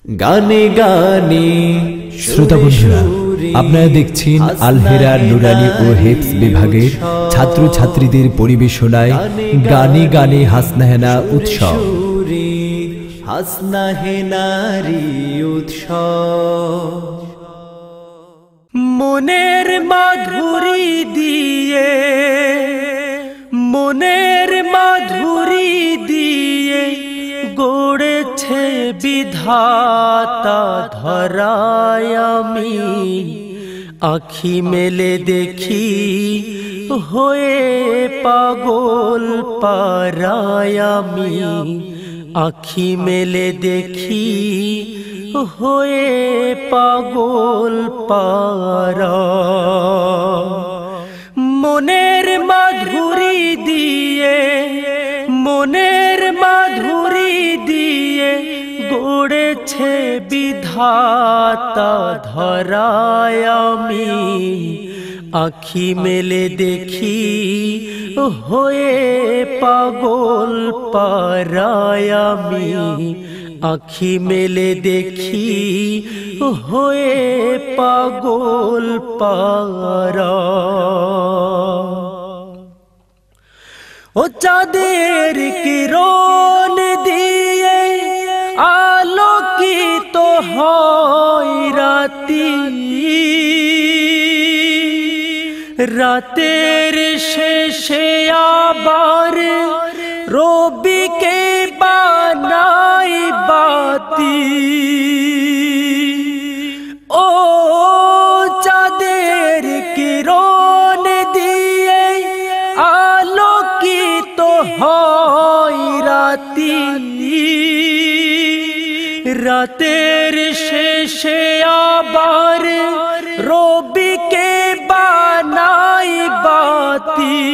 গানে গানে। শ্রোতা বন্ধুরা, আপনারা দেখছেন আল হেরা নুরানি ও হেফজ বিভাগের ছাত্রছাত্রীদের পরিবেশনায় গানে গানে হাসনাহেনা উৎসব। হাসনাহেনারি উৎসব মনের মাধুরী দিয়ে, মনের মাধুরী দিয়ে গড়েছে বিধাতা ধরায় আমি। আখি মেলে দেখি হয়ে পাগল পারায় আমি। আখি মেলে দেখি হয়ে পাগল পারা। মনের মাধুরী দিয়ে, মনের মাধুরী দিয়ে গড়েছে বিধাতা ধরায় আমি। আখি মেলে দেখি হয়ে পাগল পারায় আমি। আখি মেলে দেখি হয়ে পাগল পারা। ও চাঁদের কিরণ দিয়ে আলোকিত হয় রাতি। রাতের শেষে আবার রবিকে বানাই বাতি। ও চাঁদের কিরণ দিয়ে আলোকিত হয় রাতি। রাতের শেষে আবার রবিকে বানাই বাতি।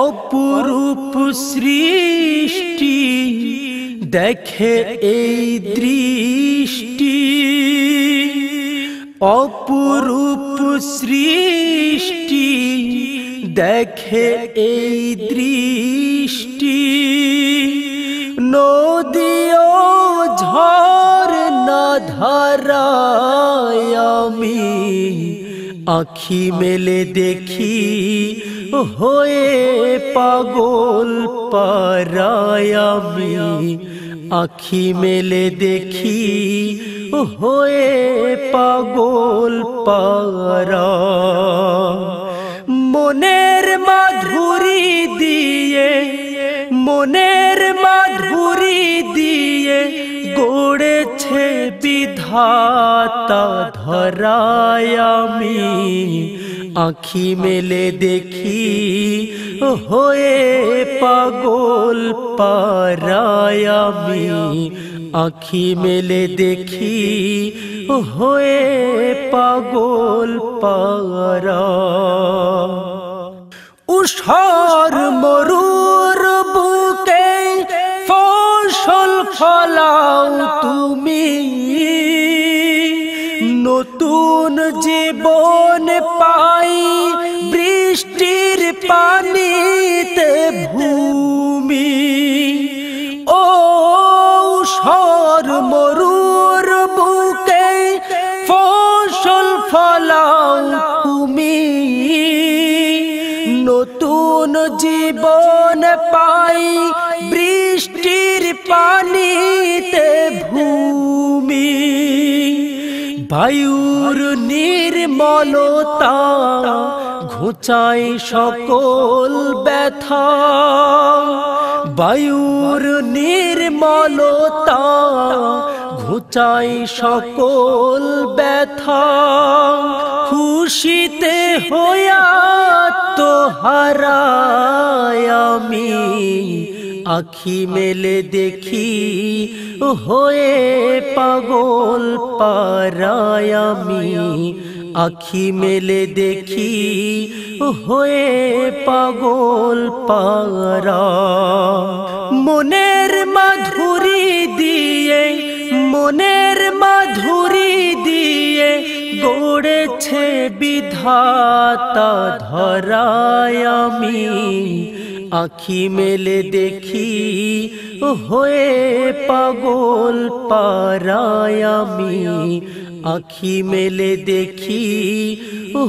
অপরূপ সৃষ্টি দেখে এই দৃষ্টি। অপরূপ সৃষ্টি দেখে এই দৃষ্টি। নদী ও ঝরনা ধারায় আমি। আখি মেলে দেখি হয়ে পাগল পারায় আমি। আখি মেলে দেখি হয়ে পাগল পারা। মনের মাধুরী দিয়ে, মনের মাধুরী দিয়ে গড়েছে বিধাতা ধরায় আমি। আখি মেলে দেখি হয়ে পাগল পারায় আমি। আখি মেলে দেখি হয়ে পাগল পারা। উষার মরুর বুকে ফসল ফলাও তুমি। নতুন জীবন পাই বৃষ্টির পানিতে ভূমি। ও উষার মরুর বুকে ফসল ফলাও তুমি। নতুন জীবন পাই বৃষ্টির পানিতে ভূমি। বায়ুর নির্মলতা ঘুচায় সকল ব্যথা। বায়ুর নির্মলতা ঘুচায় সকল ব্যথা। খুশিতে হইয়া তো হারায় আমি। আখি মেলে দেখি হয়ে পাগল পারায় আমি। আখি মেলে দেখি হয়ে পাগল পারা। মনের মাধুরী দিয়ে, মনের মাধুরী দিয়ে গড়েছে বিধাতা ধরায় আমি। আখি মেলে দেখি হয়ে পাগল পারায় আমি আখি মেলে দেখি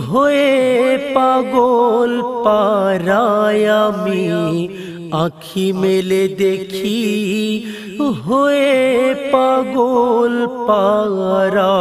হয়ে পাগল পারায় আমি আখি মেলে দেখি হয়ে পাগল পারা